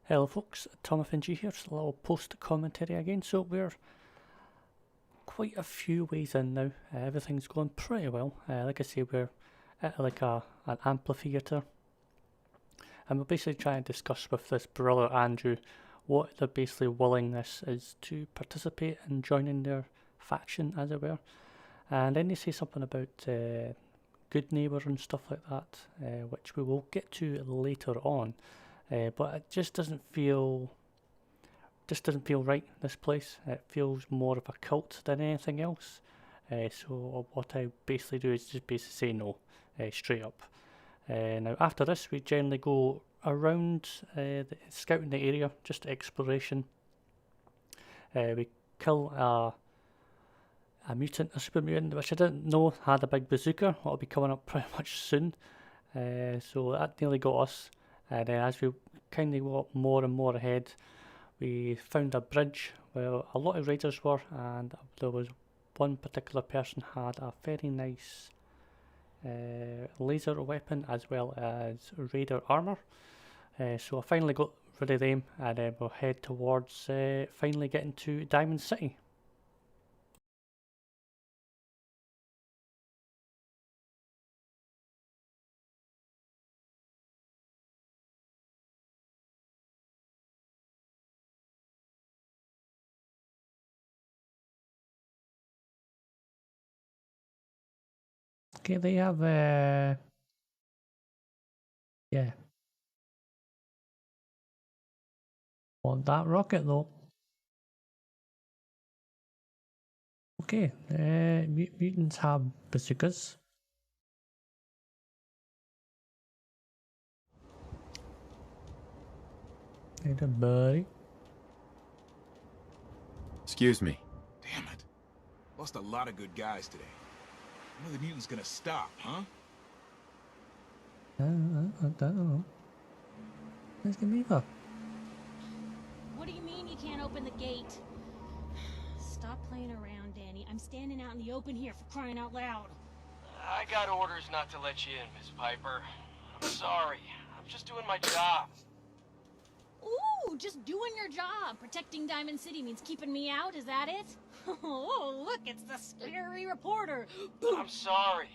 Hello folks, THOMFnG here, just a little post commentary again. So we're quite a few ways in now, everything's going pretty well. Like I say, we're at like an amphitheatre, and we're basically trying to discuss with this brother Andrew what the basically willingness is to participate and joining their faction, as it were. And then they say something about good neighbour and stuff like that, which we will get to later on. But it just doesn't feel right, this place. It feels more of a cult than anything else. So what I basically do is just basically say no, straight up. Now after this we generally go around scouting the area, just exploration. We kill a mutant, a super mutant, which I didn't know had a big bazooka. That'll be coming up pretty much soon. So that nearly got us. And then as we kind of got more and more ahead, we found a bridge where a lot of raiders were, and there was one particular person had a very nice laser weapon as well as raider armour. So I finally got rid of them, and then we'll head towards finally getting to Diamond City. Okay, they have yeah. Want that rocket though. Okay, mutants have bazookas. Hey there, buddy. Excuse me. Damn it. Lost a lot of good guys today. When are the mutants gonna stop, huh? I don't know. Let's get me up. What do you mean you can't open the gate? Stop playing around, Danny. I'm standing out in the open here, for crying out loud. I got orders not to let you in, Miss Piper. I'm sorry. I'm just doing my job. Ooh, just doing your job. Protecting Diamond City means keeping me out, is that it? Oh, look, it's the scary reporter. I'm sorry,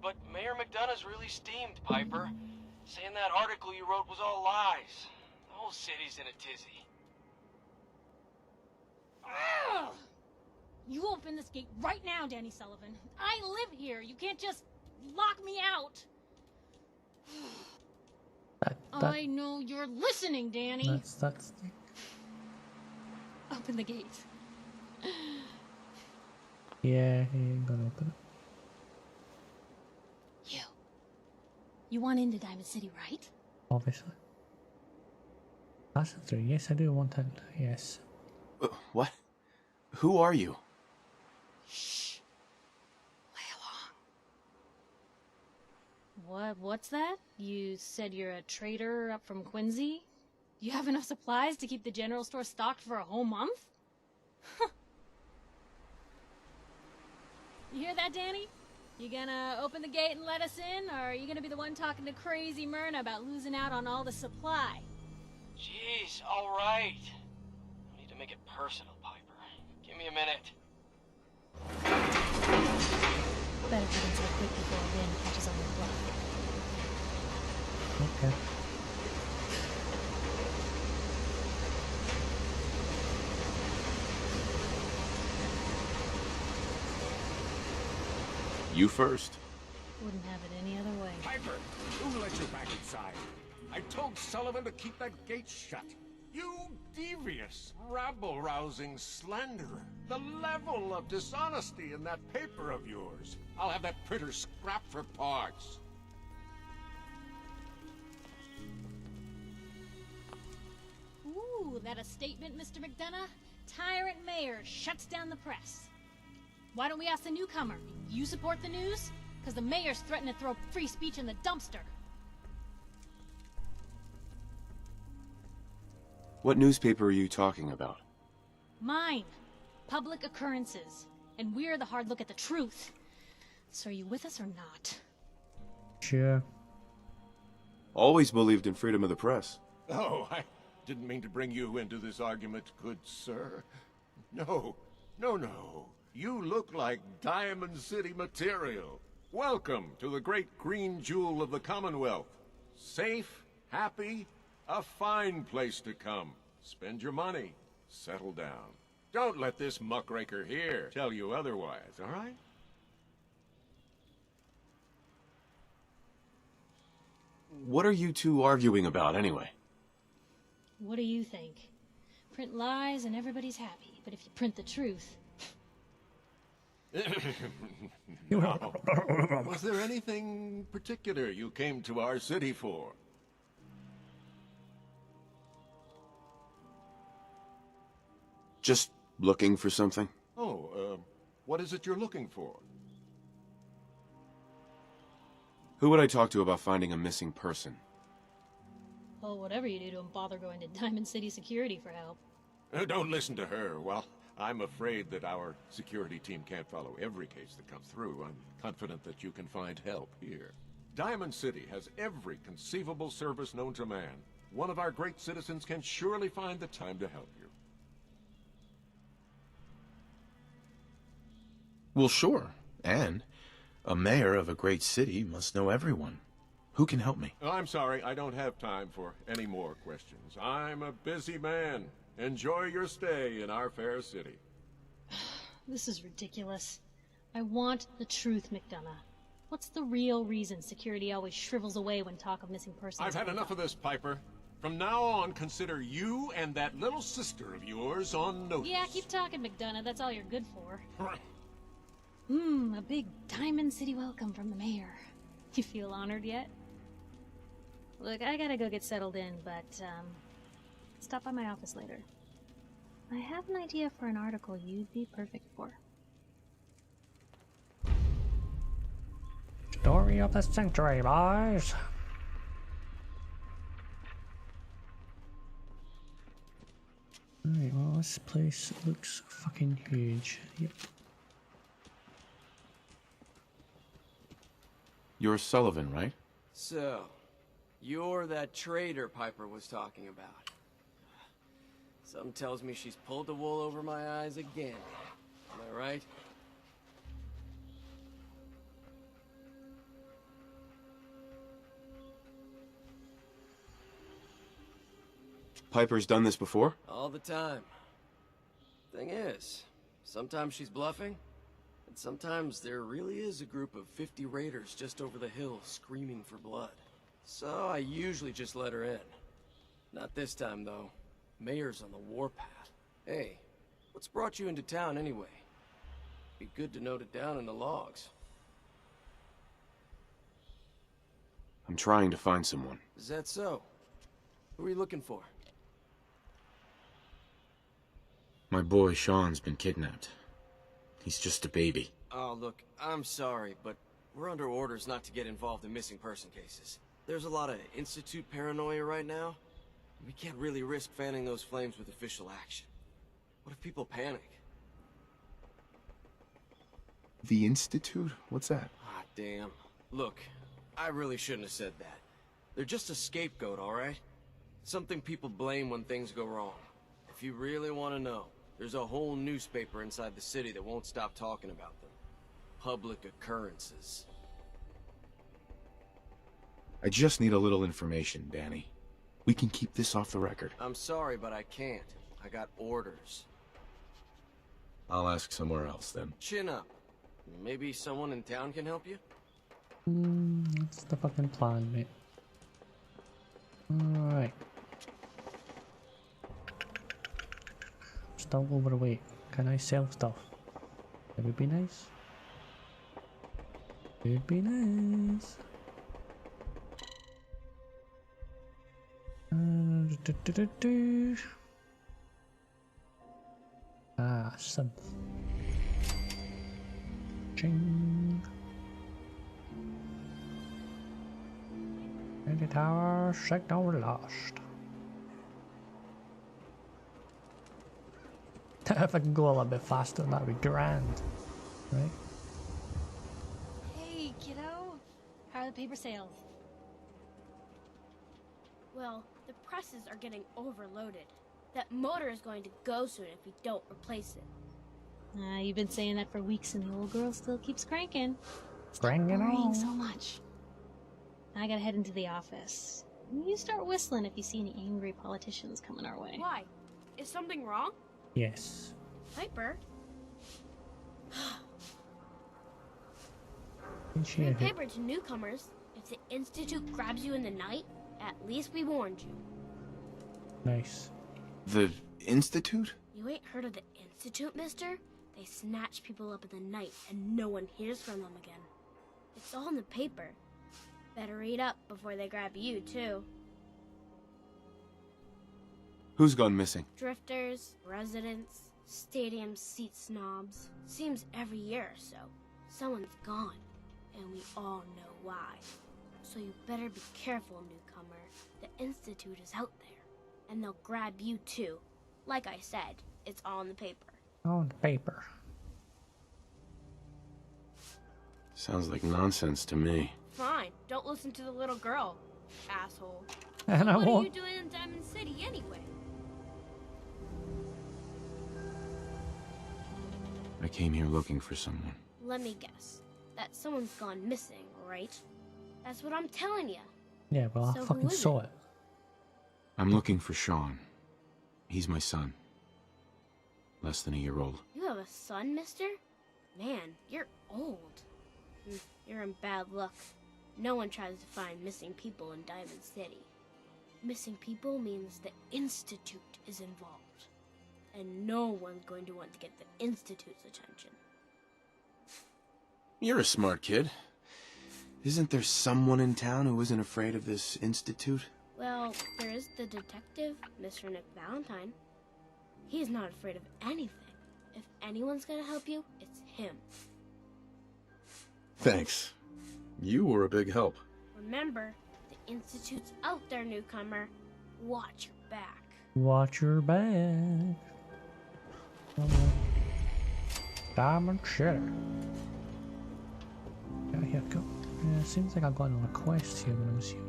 but Mayor McDonough's really steamed, Piper. Saying that article you wrote was all lies. The whole city's in a tizzy. Ugh. You open this gate right now, Danny Sullivan. I live here. You can't just lock me out. I know you're listening, Danny. That's Open the gate. yeah, he ain't gonna open it. You want into Diamond City, right? Obviously. That's a 3. Yes, I do want it. Yes. What? Who are you? Shh. Play along. What's that? You said you're a trader up from Quincy? You have enough supplies to keep the general store stocked for a whole month? You hear that, Danny? You gonna open the gate and let us in, or are you gonna be the one talking to crazy Myrna about losing out on all the supply? Jeez, all right. I need to make it personal, Piper. Give me a minute. Better get inside quick before Danny catches on the block. Okay. You first. Wouldn't have it any other way. Piper, who let you back inside? I told Sullivan to keep that gate shut. You devious, rabble-rousing slanderer. The level of dishonesty in that paper of yours. I'll have that printer scrapped for parts. Ooh, that a statement, Mr. McDonough? Tyrant mayor shuts down the press. Why don't we ask the newcomer? You support the news? Because the mayor's threatening to throw free speech in the dumpster. What newspaper are you talking about? Mine. Public Occurrences. And we're the hard look at the truth. So are you with us or not? Sure. Always believed in freedom of the press. Oh, I didn't mean to bring you into this argument, good sir. No, no, no. You look like Diamond City material. Welcome to the great green jewel of the Commonwealth. Safe, happy, a fine place to come. Spend your money, settle down. Don't let this muckraker here tell you otherwise, all right? What are you two arguing about, anyway? What do you think? Print lies and everybody's happy, but if you print the truth... Was there anything particular you came to our city for? Just looking for something? Oh, what is it you're looking for? Who would I talk to about finding a missing person? Well, whatever you do, don't bother going to Diamond City Security for help. Don't listen to her. Well, I'm afraid that our security team can't follow every case that comes through. I'm confident that you can find help here. Diamond City has every conceivable service known to man. One of our great citizens can surely find the time to help you. Well, sure. And a mayor of a great city must know everyone. Who can help me? I'm sorry, I don't have time for any more questions. I'm a busy man. Enjoy your stay in our fair city. This is ridiculous. I want the truth, McDonough. What's the real reason security always shrivels away when talk of missing persons? I've had enough of this, Piper. From now on, consider you and that little sister of yours on notice. Yeah, keep talking, McDonough. That's all you're good for. A big Diamond City welcome from the mayor. You feel honored yet? Look, I gotta go get settled in, but, stop by my office later. I have an idea for an article you'd be perfect for. Story of the century, boys. Alright, well, this place looks fucking huge. Yep. You're Sullivan, right? So, you're that traitor Piper was talking about. Something tells me she's pulled the wool over my eyes again. Am I right? Piper's done this before? All the time. Thing is, sometimes she's bluffing, and sometimes there really is a group of 50 raiders just over the hill screaming for blood. So I usually just let her in. Not this time, though. Mayor's on the warpath. Hey, what's brought you into town anyway? Be good to note it down in the logs. I'm trying to find someone. Is that so? Who are you looking for? My boy Sean's been kidnapped. He's just a baby. Oh, look, I'm sorry, but we're under orders not to get involved in missing person cases. There's a lot of Institute paranoia right now. We can't really risk fanning those flames with official action. What if people panic? The Institute? What's that? Ah, damn. Look, I really shouldn't have said that. They're just a scapegoat, all right? Something people blame when things go wrong. If you really want to know, there's a whole newspaper inside the city that won't stop talking about them. Public occurrences. I just need a little information, Danny. We can keep this off the record. I'm sorry, but I can't. I got orders. I'll ask somewhere else, then. Chin up. Maybe someone in town can help you? That's the fucking plan, mate. Alright. Still overweight. Can I sell stuff? It would be nice. It would be nice. Synth. Ching. And the tower signal lost. If I can go a little bit faster, that'd be grand, right? Hey, kiddo. How are the paper sales? Well, The presses are getting overloaded. That motor is going to go soon if we don't replace it. You've been saying that for weeks and the old girl still keeps cranking. Bring it Worrying on. so much. I gotta head into the office. You start whistling if you see any angry politicians coming our way. Why? Is something wrong? Yes. Piper? Yeah. Paper to newcomers. If the Institute grabs you in the night, at least we warned you. Nice. The Institute? You ain't heard of the Institute, mister? They snatch people up in the night and no one hears from them again. It's all in the paper. Better read up before they grab you, too. Who's gone missing? Drifters, residents, stadium seat snobs. Seems every year or so, someone's gone. And we all know why. So you better be careful, newcomer. The Institute is out there. And they'll grab you too. Like I said, it's all in the paper. On the paper. Sounds like nonsense to me. Fine, don't listen to the little girl, asshole. And I What are won't. you doing in Diamond City anyway? I came here looking for someone. Let me guess. That someone's gone missing, right? That's what I'm telling you. Yeah, well, So I who fucking is saw it? it. I'm looking for Sean. He's my son. Less than a year old. You have a son, mister? Man, you're old. You're in bad luck. No one tries to find missing people in Diamond City. Missing people means the Institute is involved. And no one's going to want to get the Institute's attention. You're a smart kid. Isn't there someone in town who isn't afraid of this Institute? Well, there is the detective, Mr. Nick Valentine. He's not afraid of anything. If anyone's gonna help you, it's him. Thanks. You were a big help. Remember, the Institute's out there, newcomer. Watch your back. Watch your back. Diamond City. Yeah, here we go. Yeah, seems like I've got another quest here when I was here.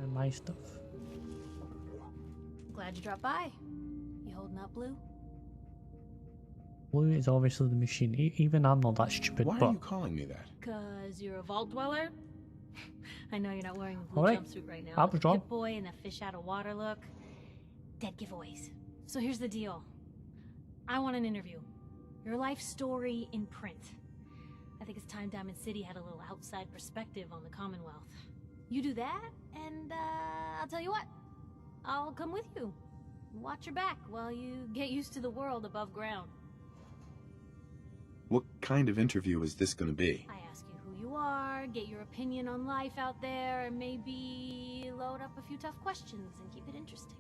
And my stuff. Glad you dropped by. You holding up, Blue? Blue is obviously the machine. Even I'm not that stupid, Why but are you calling me that? 'Cause you're a vault dweller? I know you're not wearing a blue Alright, jumpsuit right now. I was wrong. Hit boy and the fish out of water look. Dead giveaways. So here's the deal. I want an interview. Your life story in print. I think it's time Diamond City had a little outside perspective on the Commonwealth. You do that, and I'll tell you what. I'll come with you. Watch your back while you get used to the world above ground. What kind of interview is this going to be? I ask you who you are, get your opinion on life out there, and maybe load up a few tough questions and keep it interesting.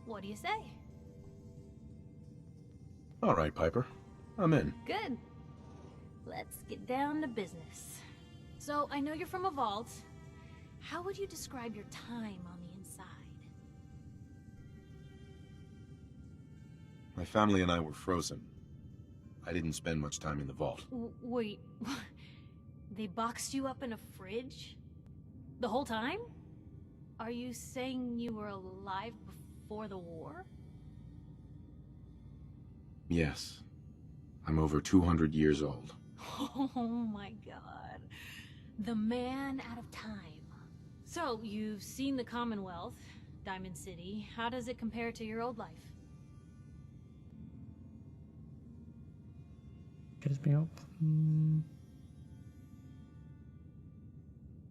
What do you say? All right, Piper. I'm in. Good. Let's get down to business. So, I know you're from a vault. How would you describe your time on the inside? My family and I were frozen. I didn't spend much time in the vault. Wait, they boxed you up in a fridge? The whole time? Are you saying you were alive before the war? Yes. I'm over 200 years old. Oh my god. The man out of time. So, you've seen the Commonwealth, Diamond City. How does it compare to your old life? Gives me up.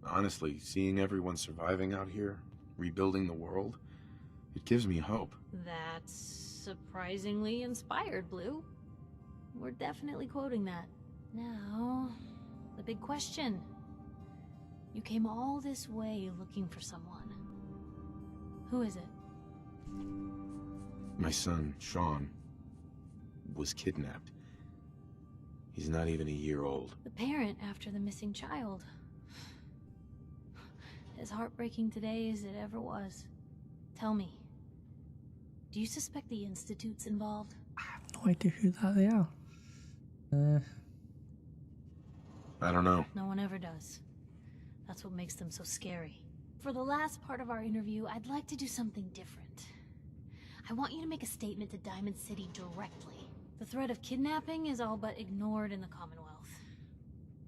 Honestly, seeing everyone surviving out here, rebuilding the world, it gives me hope. That's surprisingly inspired, Blue. We're definitely quoting that. Now, the big question. You came all this way looking for someone. Who is it? My son, Sean, was kidnapped. He's not even a year old. The parent after the missing child. As heartbreaking today as it ever was. Tell me, do you suspect the Institute's involved? I have no idea who that they are. I don't know. No one ever does. That's what makes them so scary. For the last part of our interview, I'd like to do something different. I want you to make a statement to Diamond City directly. The threat of kidnapping is all but ignored in the Commonwealth.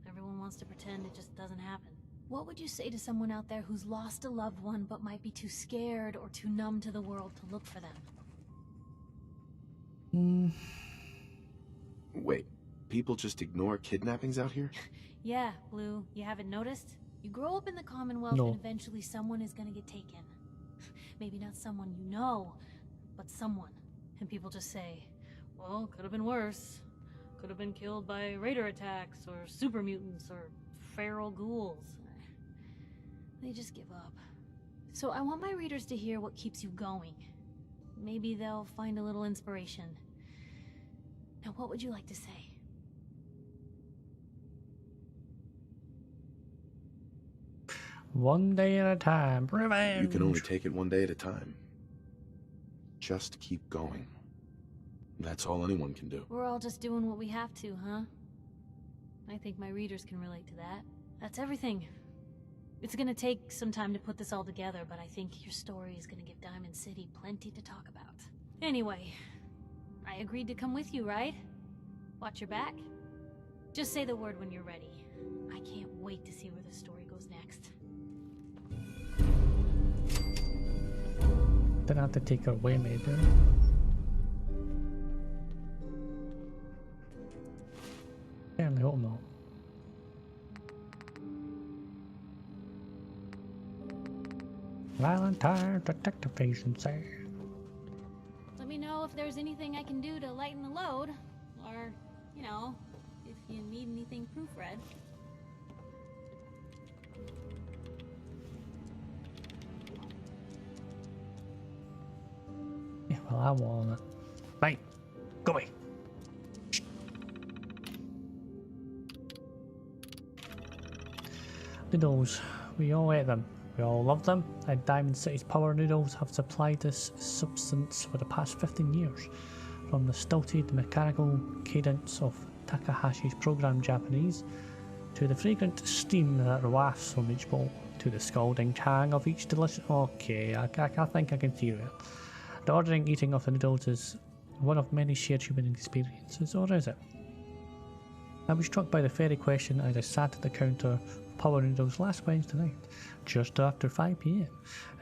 Everyone wants to pretend it just doesn't happen. What would you say to someone out there who's lost a loved one but might be too scared or too numb to the world to look for them? Wait, people just ignore kidnappings out here? Yeah, Blue, you haven't noticed? You grow up in the Commonwealth No. and eventually someone is gonna get taken. Maybe not someone you know, but someone. And people just say, well, could have been worse. Could have been killed by raider attacks, or super mutants, or feral ghouls. They just give up. So I want my readers to hear what keeps you going. Maybe they'll find a little inspiration. Now, what would you like to say? One day at a time. Revenge! You can only take it one day at a time. Just keep going. That's all anyone can do. We're all just doing what we have to, huh? I think my readers can relate to that. That's everything. It's gonna take some time to put this all together, but I think your story is gonna give Diamond City plenty to talk about. Anyway, I agreed to come with you, right? Watch your back. Just say the word when you're ready. I can't wait to see where the story goes next. Didn't have to take her away, maybe. Certainly hope not. Valentine Detective Agency. Let me know if there's anything I can do to lighten the load, or, you know, if you need anything proofread. Yeah, well, I want it. Right, go away. Noodles, we all ate them. We all love them, and Diamond City's power noodles have supplied this substance for the past 15 years. From the stilted mechanical cadence of Takahashi's programmed Japanese, to the fragrant steam that wafts from each bowl, to the scalding tang of each delicious... Okay, I think I can see it. The ordering eating of the noodles is one of many shared human experiences, or is it? I was struck by the very question as I sat at the counter of Power Noodles last Wednesday night, just after 5 PM,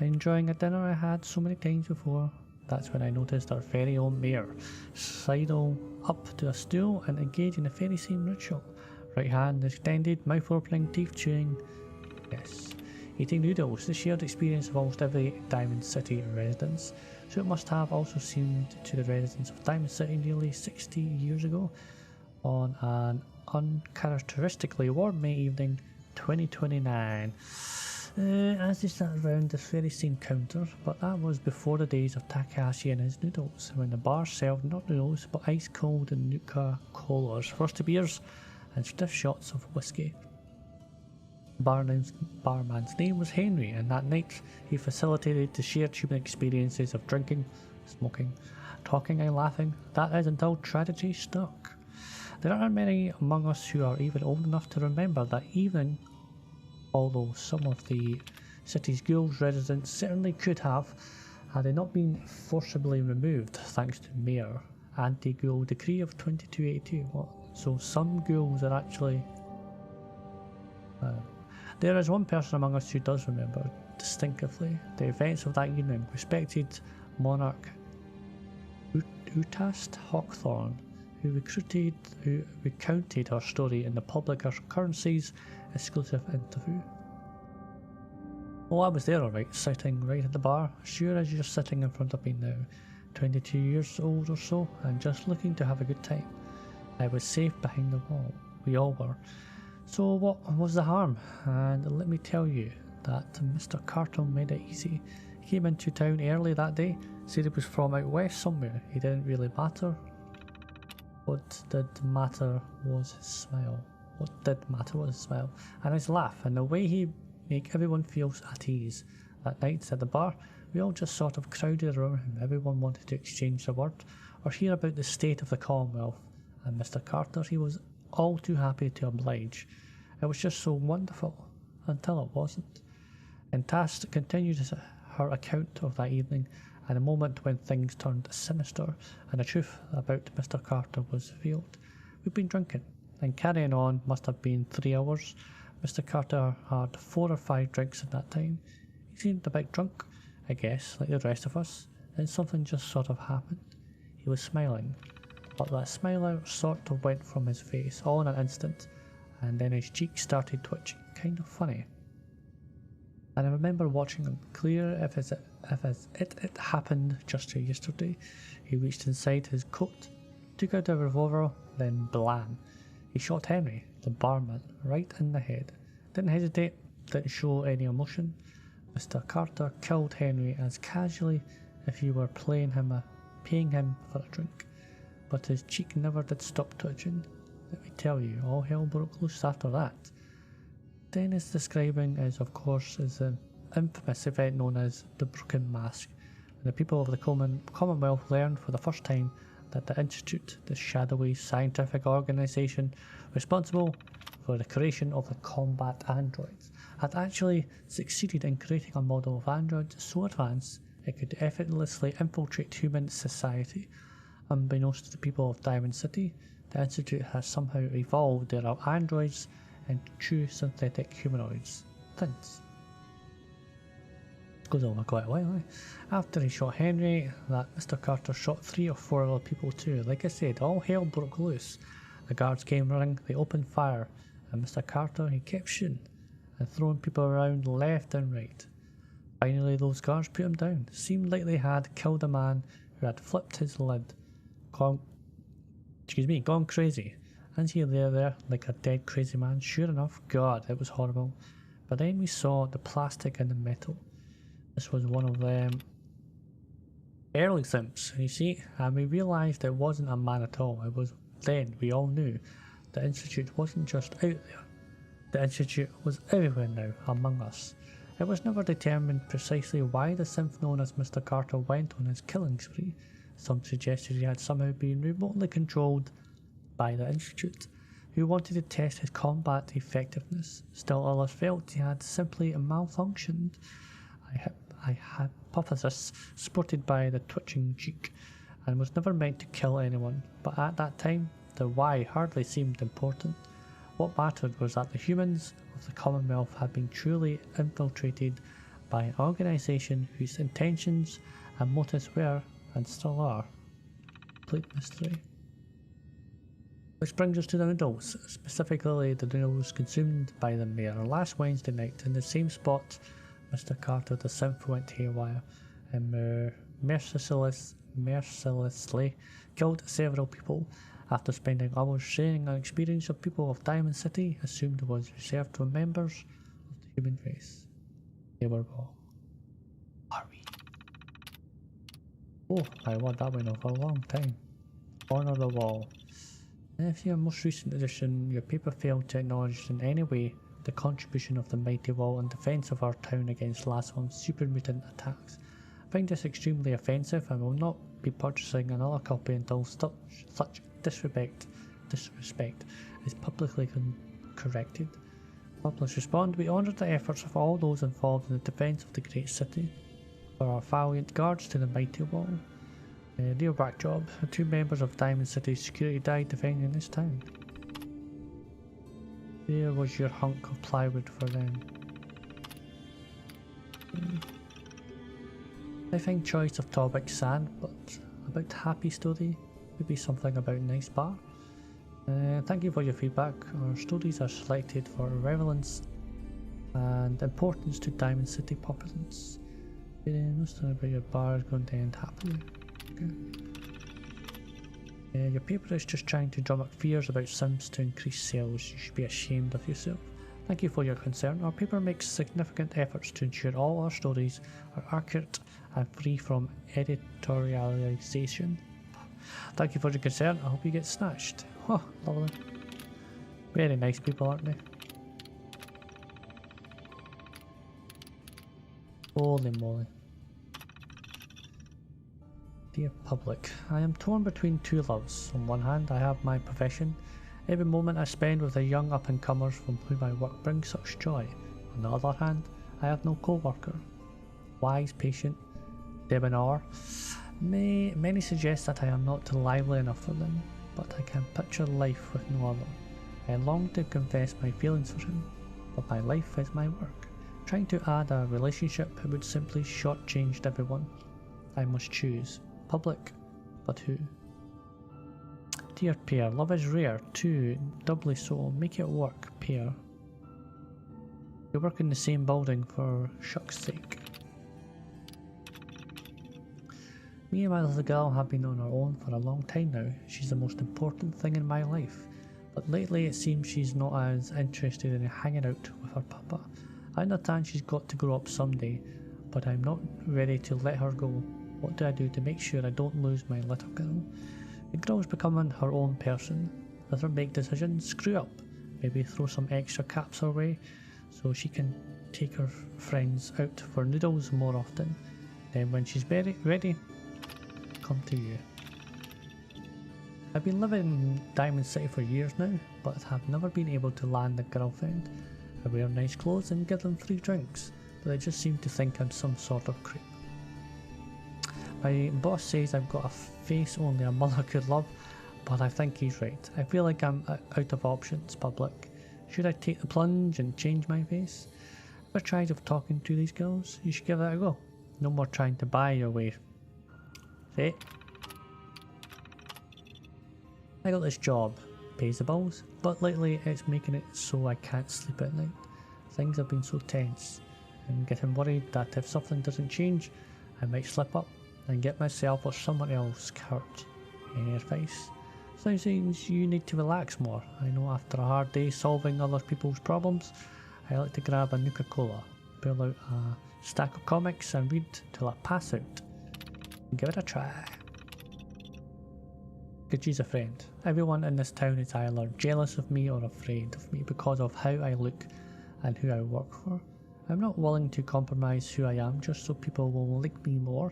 enjoying a dinner I had so many times before. That's when I noticed our very own mayor sidle up to a stool and engage in the very same ritual. Right hand extended, mouth opening, teeth chewing. Yes, eating noodles, the shared experience of almost every Diamond City residence. So it must have also seemed to the residents of Diamond City nearly 60 years ago, on an uncharacteristically warm May evening, 2029. As they sat around this very same counter, but that was before the days of Takahashi and his noodles, when the bar served not noodles but ice cold and Nuka colas, frosty beers, and stiff shots of whiskey. The barman's name was Henry, and that night he facilitated the shared human experiences of drinking, smoking, talking and laughing. That is, until tragedy struck. There aren't many among us who are even old enough to remember that evening, although some of the city's ghouls residents certainly could have, had they not been forcibly removed thanks to Mayor Anti-Ghoul Decree of 2282. What? So some ghouls are actually... there is one person among us who does remember distinctively the events of that evening. Respected monarch Utast Hawkthorne, who recounted her story in the Public Currency's exclusive interview. Oh, I was there alright, sitting right at the bar, sure as you're sitting in front of me now, 22 years old or so, and just looking to have a good time. I was safe behind the wall, we all were. So what was the harm? And let me tell you that Mr. Carter made it easy. He came into town early that day, said he was from out west somewhere. He didn't really matter. What did matter was his smile. What did matter was his smile, and his laugh, and the way he make everyone feel at ease. That night at the bar, we all just sort of crowded around him. Everyone wanted to exchange a word, or hear about the state of the Commonwealth, and Mr. Carter, he was all too happy to oblige. It was just so wonderful, until it wasn't. And Tass continued her account of that evening, and a moment when things turned sinister and the truth about Mr. Carter was revealed. We'd been drinking, and carrying on must have been 3 hours. Mr. Carter had 4 or 5 drinks in that time. He seemed a bit drunk, I guess, like the rest of us, and something just sort of happened. He was smiling, but that smile sort of went from his face all in an instant, and then his cheeks started twitching, kind of funny. And I remember watching him, clear if it happened just yesterday. He reached inside his coat, took out a revolver, then blam. He shot Henry, the barman, right in the head. Didn't hesitate, didn't show any emotion. Mr. Carter killed Henry as casually if you were paying him for a drink. But his cheek never did stop twitching. Let me tell you, all hell broke loose after that. Then is describing is of course is the infamous event known as the Broken Mask, when the people of the Commonwealth learned for the first time that the Institute, the shadowy scientific organisation responsible for the creation of the combat androids, had actually succeeded in creating a model of androids so advanced it could effortlessly infiltrate human society. Unbeknownst to the people of Diamond City, the Institute has somehow evolved their androids into true synthetic humanoids. Tints. Goes on for quite a while, eh? After he shot Henry, that Mr. Carter shot 3 or 4 other people too. Like I said, all hell broke loose. The guards came running, they opened fire, and Mr. Carter, he kept shooting and throwing people around left and right. Finally, those guards put him down. Seemed like they had killed a man who had flipped his lid, gone crazy. As he lay there like a dead crazy man, sure enough, God, it was horrible. But then we saw the plastic and the metal. This was one of them early simps, you see, and we realised it wasn't a man at all. It was then we all knew the Institute wasn't just out there. The Institute was everywhere now, among us. It was never determined precisely why the synth known as Mr. Carter went on his killing spree. Some suggested he had somehow been remotely controlled by the Institute, who wanted to test his combat effectiveness. Still others felt he had simply malfunctioned. A hypothesis supported by the twitching cheek, and was never meant to kill anyone, but at that time the why hardly seemed important. What mattered was that the humans of the Commonwealth had been truly infiltrated by an organisation whose intentions and motives were, and still are, complete mystery. Which brings us to the noodles, specifically the noodles consumed by the mayor. Last Wednesday night, in the same spot Mr. Carter the synth went haywire and mercilessly killed several people after spending hours sharing an experience of people of Diamond City assumed was reserved for members of the human race. They were wrong. Are we? Oh, I want that one for a long time. Honour the wall. If your most recent edition, your paper failed to acknowledge in any way the contribution of the mighty wall in defence of our town against last month's super mutant attacks. I find this extremely offensive and will not be purchasing another copy until such disrespect is publicly corrected. Publish respond, we honour the efforts of all those involved in the defence of the great city. For our valiant guards to the mighty wall. Real back job, 2 members of Diamond City's security died defending this town. There was your hunk of plywood for them. I think choice of topic sand, but about happy story, maybe something about nice bar. Thank you for your feedback. Our stories are selected for relevance and importance to Diamond City populace. What's about your bar is going to end happily. Okay. Your paper is just trying to drum up fears about Sims to increase sales. You should be ashamed of yourself. Thank you for your concern. Our paper makes significant efforts to ensure all our stories are accurate and free from editorialization. Thank you for your concern. I hope you get snatched. Oh, lovely. Very nice people, aren't they? Holy moly. Dear public, I am torn between 2 loves. On one hand, I have my profession, Every moment I spend with the young up-and-comers from whom my work brings such joy. On the other hand, I have no co-worker. Wise, patient, debonair. Many suggest that I am not lively enough for them, but I can picture life with no other. I long to confess my feelings for him, but my life is my work. Trying to add a relationship would simply shortchange everyone. I must choose. Public, but who? Dear Pear, love is rare, too, doubly so. Make it work, Pear. We work in the same building for shucks' sake. Me and my little girl have been on our own for a long time now. She's the most important thing in my life. But lately it seems she's not as interested in hanging out with her papa. I understand she's got to grow up someday, but I'm not ready to let her go. What do I do to make sure I don't lose my little girl? The girl's becoming her own person. Let her make decisions, screw up. Maybe throw some extra caps her way so she can take her friends out for noodles more often. Then when she's ready, come to you. I've been living in Diamond City for years now, but have never been able to land a girlfriend. I wear nice clothes and give them free drinks, but they just seem to think I'm some sort of creep. My boss says I've got a face only a mother could love, but I think he's right. I feel like I'm out of options, public. Should I take the plunge and change my face? Ever tried of talking to these girls? You should give that a go. No more trying to buy your way. See? I got this job, pays the bills, but lately it's making it so I can't sleep at night. Things have been so tense. I'm getting worried that if something doesn't change, I might slip up and get myself or someone else hurt. Any advice? Sometimes you need to relax more. I know after a hard day solving other people's problems, I like to grab a Nuka-Cola, pull out a stack of comics and read till I pass out. Give it a try. She's a friend. Everyone in this town is either jealous of me or afraid of me because of how I look and who I work for. I'm not willing to compromise who I am just so people will like me more,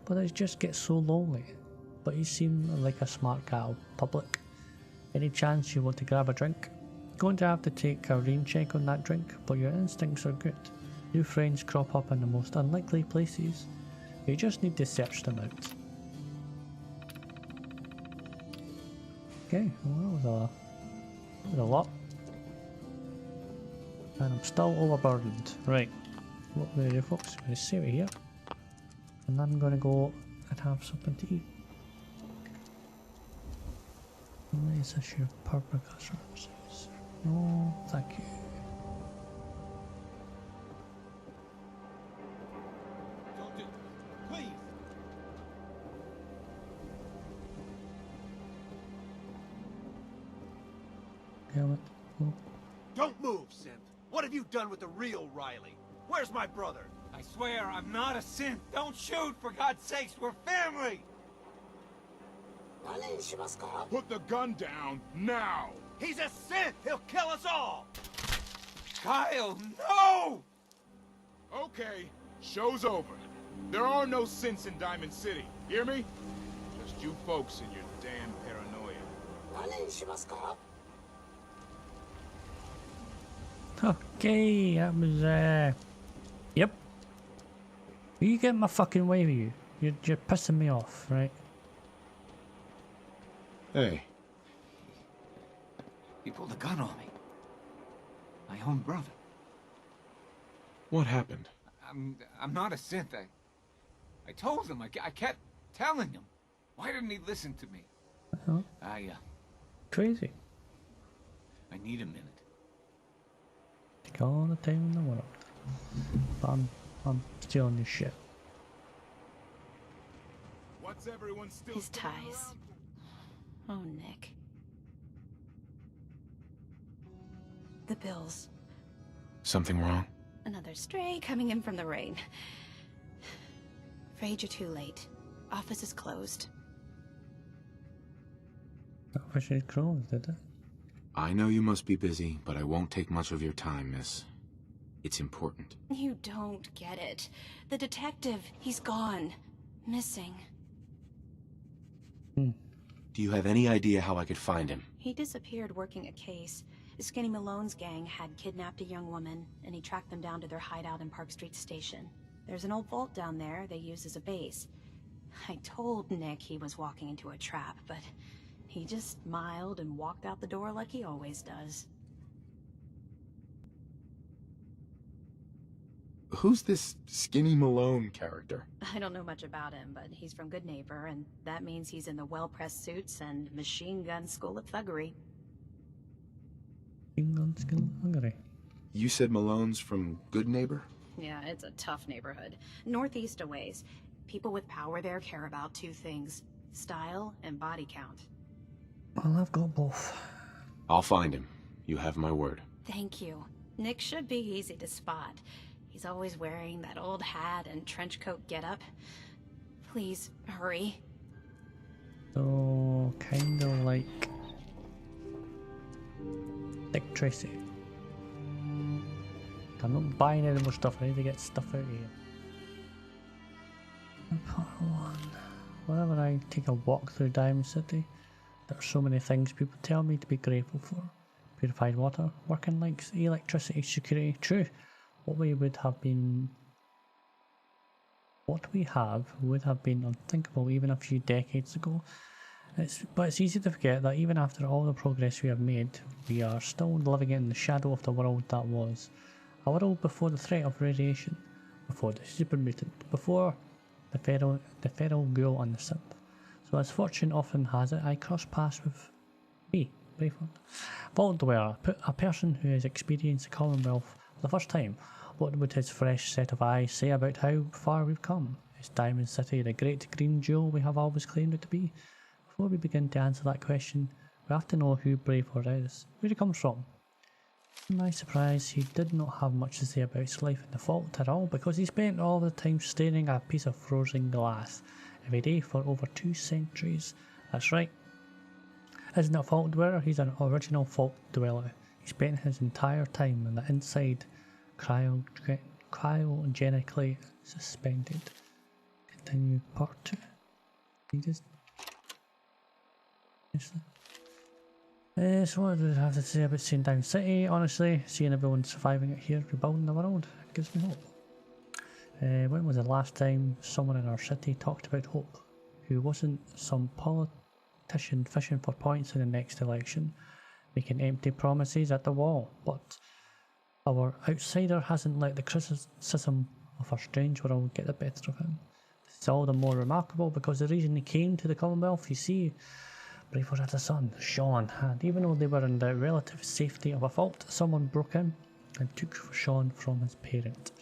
but it just gets so lonely. But you seem like a smart gal, public. Any chance you want to grab a drink? Going to have to take a rain check on that drink, but your instincts are good. New friends crop up in the most unlikely places. You just need to search them out. Okay, well, that was a lot. And I'm still overburdened. Right, what we're going to do, folks, I'm going to save it here. And I'm going to go and have something to eat. Is this your purple services? No, thank you. Don't do, please. Damn it. Oh. Don't move, Synth. What have you done with the real Riley? Where's my brother? I swear I'm not a synth. Don't shoot, for God's sakes. We're family. Put the gun down now. He's a Synth! He'll kill us all! Kyle, no! Okay, show's over. There are no synths in Diamond City. Hear me? Just you folks and your damn paranoia. Okay, that was, yep. You get my fucking way with you. You're pissing me off, right? Hey, He pulled a gun on me. My own brother. what happened? I'm not a synth. I told him. I kept telling him. Why didn't he listen to me? Crazy. I need a minute. Take all the time in the world. But I'm stealing this shit. What's everyone still His standing ties. around? Oh, Nick. The bills. Something wrong? Another stray coming in from the rain. Afraid you're too late. Office is closed. I wish it closed, did it? I know you must be busy, but I won't take much of your time, miss. It's important. You don't get it. The detective, he's gone. Missing. Do you have any idea how I could find him? He disappeared working a case. Skinny Malone's gang had kidnapped a young woman, and he tracked them down to their hideout in Park Street Station. There's an old vault down there they use as a base. I told Nick he was walking into a trap, but he just smiled and walked out the door like he always does. Who's this Skinny Malone character? I don't know much about him, but he's from Good Neighbor, and that means he's in the well-pressed suits and machine gun school of thuggery. You said Malone's from Good Neighbor? Yeah, it's a tough neighborhood. Northeast a ways. People with power there care about two things: style and body count. Well, I've got both. I'll find him. You have my word. Thank you. Nick should be easy to spot. He's always wearing that old hat and trench coat getup. Please, hurry. So, kinda like Dick Tracy. I'm not buying any more stuff, I need to get stuff out of here. Part 1. Whenever I take a walk through Diamond City, there are so many things people tell me to be grateful for. Purified water, working lights, electricity, security. True, what we would have been unthinkable even a few decades ago. But it's easy to forget that even after all the progress we have made, we are still living in the shadow of the world that was. A world before the threat of radiation, before the super mutant, before the feral ghoul and the synth. So as fortune often has it, I cross paths with me, Brayford. Vault Dweller, a person who has experienced the Commonwealth for the first time. What would his fresh set of eyes say about how far we've come? Is Diamond City the great green jewel we have always claimed it to be? Before we begin to answer that question, we have to know who Brayford is, where he comes from. To my surprise, he did not have much to say about his life in the vault at all, because he spent all the time staring at a piece of frozen glass every day for over 2 centuries. That's right. Isn't a vault dweller? He's an original vault dweller. He spent his entire time on the inside, cryogenically suspended. Continue part 2. He just... So what do I have to say about seeing Diamond City? Honestly, seeing everyone surviving it here, rebuilding the world, it gives me hope. When was the last time someone in our city talked about hope? Who wasn't some politician fishing for points in the next election, making empty promises at the wall, but our outsider hasn't let the criticism of our strange world get the better of him. This is all the more remarkable because the reason he came to the Commonwealth, you see, Brayford had a son, Sean, and even though they were in the relative safety of a vault, someone broke in and took Sean from his parents,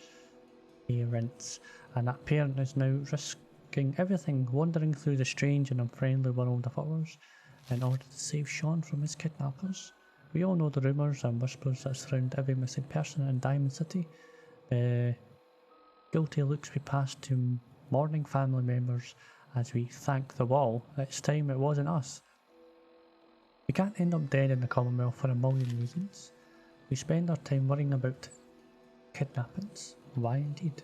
and that parent is now risking everything, wandering through the strange and unfriendly world of ours in order to save Sean from his kidnappers. We all know the rumours and whispers that surround every missing person in Diamond City. The guilty looks we pass to mourning family members as we thank the wall. It's time it wasn't us. We can't end up dead in the Commonwealth for a million reasons. We spend our time worrying about kidnappings. Why indeed?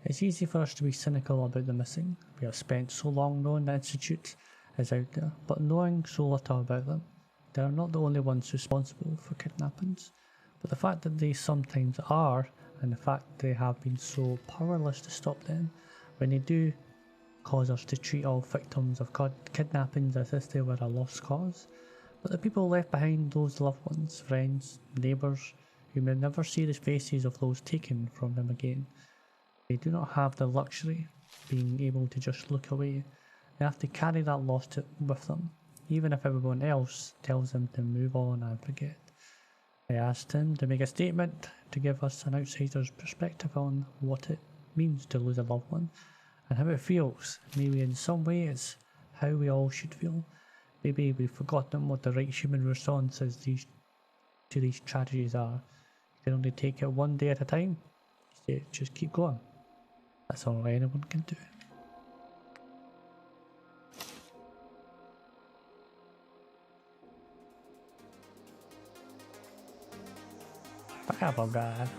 It's easy for us to be cynical about the missing. We have spent so long knowing the Institute is out there, but knowing so little about them. They are not the only ones responsible for kidnappings, but the fact that they sometimes are, and the fact they have been so powerless to stop them, when they do cause us to treat all victims of kidnappings as if they were a lost cause. But the people left behind, those loved ones, friends, neighbours, who may never see the faces of those taken from them again, they do not have the luxury of being able to just look away. They have to carry that loss with them, even if everyone else tells them to move on and forget. I asked him to make a statement to give us an outsider's perspective on what it means to lose a loved one and how it feels. Maybe in some way it's how we all should feel. Maybe we've forgotten what the right human response is to these tragedies are. You can only take it one day at a time. Just keep going. That's all anyone can do. Bye, God.